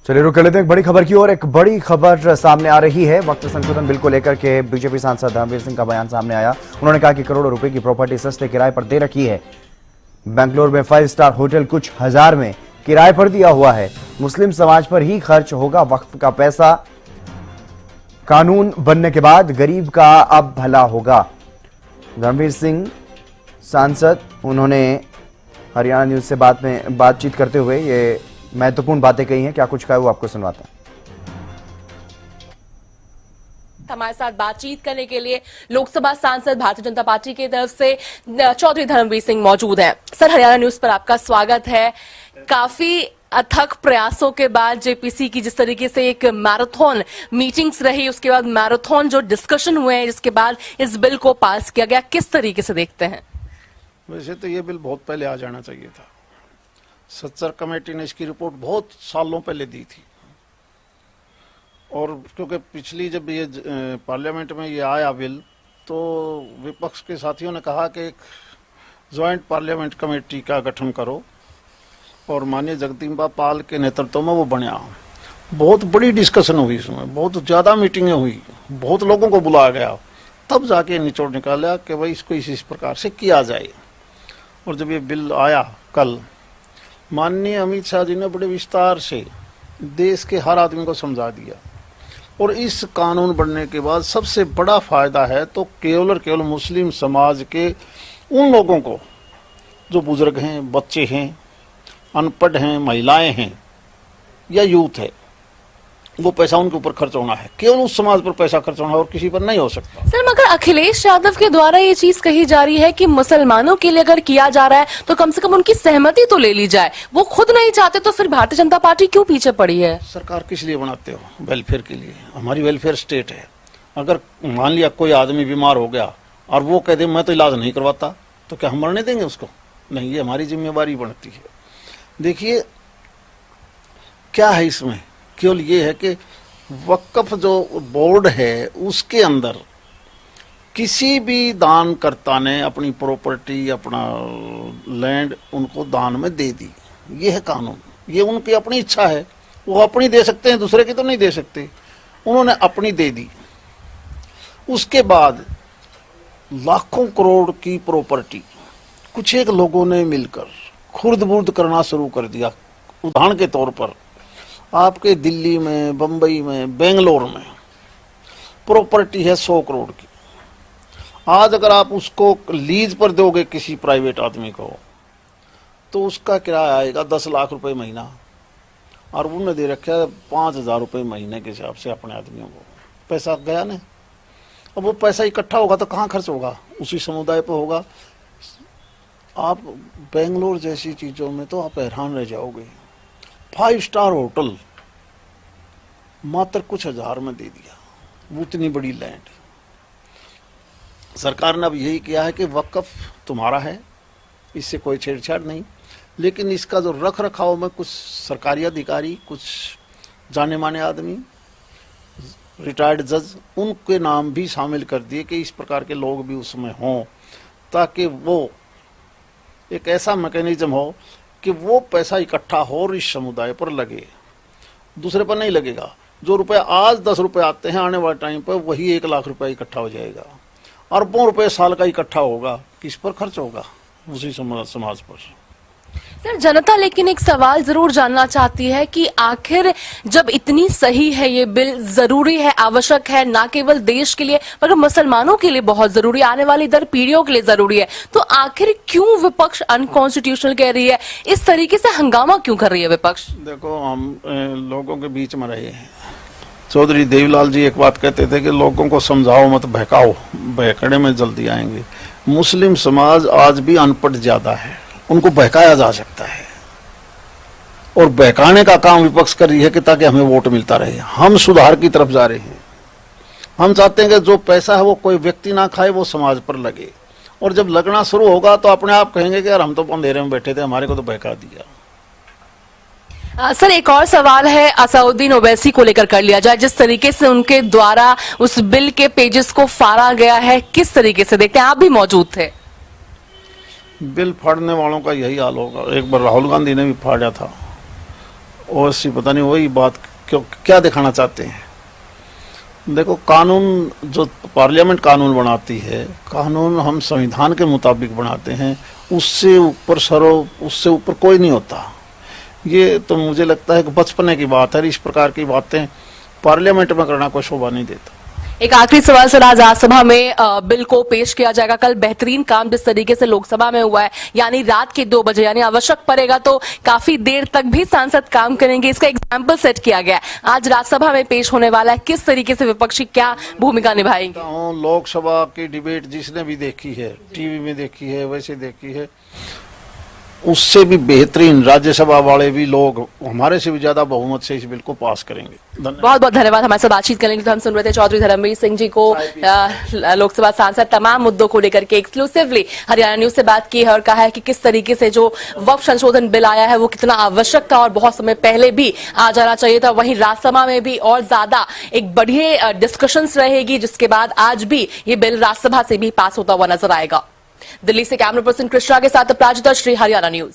चलिए रुक कर लेते हैं एक बड़ी खबर की ओर। एक बड़ी खबर सामने आ रही है। वक्त संशोधन बिल को लेकर के बीजेपी सांसद धर्मवीर सिंह का बयान सामने आया। उन्होंने कहा कि करोड़ों रुपए की प्रॉपर्टी सस्ते किराए पर दे रखी है। बेंगलुरु में 5 स्टार होटल कुछ हजार में किराए पर दिया हुआ है। मुस्लिम समाज पर ही खर्च होगा वक्फ का पैसा। कानून बनने के बाद गरीब का अब भला होगा। धर्मवीर सिंह सांसद उन्होंने हरियाणा न्यूज से बातचीत करते हुए ये महत्वपूर्ण बातें कही हैं। क्या कुछ कहा वो आपको सुनवाते हैं। हमारे साथ बातचीत करने के लिए लोकसभा सांसद भारतीय जनता पार्टी की तरफ से चौधरी धर्मवीर सिंह मौजूद हैं। सर, हरियाणा न्यूज पर आपका स्वागत है। काफी अथक प्रयासों के बाद जेपीसी की जिस तरीके से एक मैराथन मीटिंग्स रही, उसके बाद मैराथन जो डिस्कशन हुए हैं, जिसके बाद इस बिल को पास किया गया, किस तरीके से देखते हैं? वैसे तो ये बिल बहुत पहले आ जाना चाहिए था। सच्चर कमेटी ने इसकी रिपोर्ट बहुत सालों पहले दी थी और क्योंकि पिछली जब ये पार्लियामेंट में ये आया बिल तो विपक्ष के साथियों ने कहा कि एक ज्वाइंट पार्लियामेंट कमेटी का गठन करो और माननीय जगदम्बा पाल के नेतृत्व में वो बना। बहुत बड़ी डिस्कशन हुई इसमें, बहुत ज़्यादा मीटिंगें हुई, बहुत लोगों को बुलाया गया, तब जाके निचोड़ निकाला कि भाई इसको इस प्रकार से किया जाए। और जब ये बिल आया कल, माननीय अमित शाह जी ने बड़े विस्तार से देश के हर आदमी को समझा दिया और इस कानून बनने के बाद सबसे बड़ा फायदा है तो केवल और केवल मुस्लिम समाज के उन लोगों को जो बुजुर्ग हैं, बच्चे हैं, अनपढ़ हैं, महिलाएं हैं या यूथ है, वो पैसा उनके ऊपर खर्च होना है। केवल उस समाज पर पैसा खर्च होना है और किसी पर नहीं हो सकता। सर, मगर अखिलेश यादव के द्वारा ये चीज कही जा रही है कि मुसलमानों के लिए अगर किया जा रहा है तो कम से कम उनकी सहमति तो ले ली जाए। वो खुद नहीं चाहते तो फिर भारतीय जनता पार्टी क्यों पीछे पड़ी है? सरकार किस लिए बनाते हो? वेलफेयर के लिए। हमारी वेलफेयर स्टेट है। अगर मान लिया कोई आदमी बीमार हो गया और वो कह दे मैं तो इलाज नहीं करवाता, तो क्या हम मरने देंगे उसको? नहीं, ये हमारी जिम्मेवारी बनती है। देखिए क्या है इसमें, केवल ये है कि वक्फ जो बोर्ड है उसके अंदर किसी भी दानकर्ता ने अपनी प्रॉपर्टी, अपना लैंड उनको दान में दे दी। ये है कानून, ये उनकी अपनी इच्छा है, वो अपनी दे सकते हैं, दूसरे की तो नहीं दे सकते। उन्होंने अपनी दे दी। उसके बाद लाखों करोड़ की प्रॉपर्टी कुछ एक लोगों ने मिलकर खुर्द-बुर्द करना शुरू कर दिया। उदाहरण के तौर पर आपके दिल्ली में, बंबई में, बेंगलोर में प्रॉपर्टी है 100 करोड़ की। आज अगर आप उसको लीज पर दोगे किसी प्राइवेट आदमी को तो उसका किराया आएगा 10 लाख रुपए महीना और उन्होंने दे रखा है 5,000 रुपये महीने के हिसाब से अपने आदमियों को। पैसा गया नहीं। अब वो पैसा इकट्ठा होगा तो कहाँ खर्च होगा? उसी समुदाय पर होगा। आप बेंगलोर जैसी चीज़ों में तो आप हैरान रह जाओगे। 5 स्टार होटल मात्र कुछ हजार में दे दिया, वो इतनी बड़ी लैंड। सरकार ने अब यही किया है कि वक्फ तुम्हारा है, इससे कोई छेड़छाड़ नहीं, लेकिन इसका जो रख रखाव में कुछ सरकारी अधिकारी, कुछ जाने माने आदमी, रिटायर्ड जज, उनके नाम भी शामिल कर दिए कि इस प्रकार के लोग भी उसमें हों, ताकि वो एक ऐसा मैकेनिज्म हो कि वो पैसा इकट्ठा हो और इस समुदाय पर लगे, दूसरे पर नहीं लगेगा। जो रुपए आज 10 रुपए आते हैं, आने वाले टाइम पर वही 1 लाख रुपए इकट्ठा हो जाएगा। अरबों रुपए साल का इकट्ठा होगा। किस पर खर्च होगा? उसी समाज पर। सर, जनता लेकिन एक सवाल जरूर जानना चाहती है कि आखिर जब इतनी सही है ये बिल, जरूरी है, आवश्यक है, ना केवल देश के लिए मगर मुसलमानों के लिए बहुत जरूरी है, आने वाली दर पीढ़ियों के लिए जरूरी है, तो आखिर क्यों विपक्ष अनकॉन्स्टिट्यूशनल कह रही है? इस तरीके से हंगामा क्यों कर रही है विपक्ष? देखो, हम लोगों के बीच में रहे हैं। चौधरी देवीलाल जी एक बात कहते थे कि लोगों को समझाओ मत बहकाओ, बहकने में जल्दी आएंगे। मुस्लिम समाज आज भी अनपढ़ ज्यादा है, उनको बहकाया जा सकता है और बहकाने का काम विपक्ष कर रही है कि ताकि हमें वोट मिलता रहे। हम सुधार की तरफ जा रहे हैं। हम चाहते हैं कि जो पैसा है वो कोई व्यक्ति ना खाए, वो समाज पर लगे, और जब लगना शुरू होगा तो अपने आप कहेंगे कि यार हम तो अंधेरे में बैठे थे, हमारे को तो बहका दिया। सर, एक और सवाल है असउद्दीन ओवैसी को लेकर कर लिया जाए। जिस तरीके से उनके द्वारा उस बिल के पेजेस को फाड़ा गया है, किस तरीके से देखते हैं? आप भी मौजूद थे। बिल फाड़ने वालों का यही हाल होगा। एक बार राहुल गांधी ने भी फाड़ा था ओवैसी पता नहीं वही बात क्यों क्या दिखाना चाहते हैं। देखो, कानून जो पार्लियामेंट कानून बनाती है, कानून हम संविधान के मुताबिक बनाते हैं, उससे ऊपर कोई नहीं होता। ये तो मुझे लगता है कि बचपने की बात है। इस प्रकार की बातें पार्लियामेंट में करना कोई शोभा नहीं देता। एक आखिरी सवाल सर, आज राज्यसभा में बिल को पेश किया जाएगा। कल बेहतरीन काम जिस तरीके से लोकसभा में हुआ है, यानी रात के 2 बजे, यानी आवश्यक पड़ेगा तो काफी देर तक भी सांसद काम करेंगे, इसका एग्जाम्पल सेट किया गया है। आज राज्यसभा में पेश होने वाला है, किस तरीके से विपक्षी क्या भूमिका निभाएंगे? लोकसभा की डिबेट जिसने भी देखी है, टीवी में देखी है, वैसे देखी है, उससे भी बेहतरीन राज्यसभा वाले भी लोग हमारे से भी ज्यादा बहुमत से इस बिल को पास करेंगे। बहुत बहुत धन्यवाद हमारे साथ बातचीत करने के लिए। तो हम सुन रहे थे चौधरी धर्मवीर सिंह जी को, लोकसभा सांसद, तमाम मुद्दों को लेकर के एक्सक्लूसिवली हरियाणा न्यूज से बात की है और कहा है कि किस तरीके से जो वक्फ संशोधन बिल आया है वो कितना आवश्यक था और बहुत समय पहले भी आ जाना चाहिए था। वहीं राज्यसभा में भी और ज्यादा एक बढ़िया डिस्कशंस रहेगी, जिसके बाद आज भी ये बिल राज्यसभा से भी पास होता हुआ नजर आएगा। दिल्ली से कैमरा पर्सन कृष्णा के साथ अपराजिता श्री, हरियाणा न्यूज।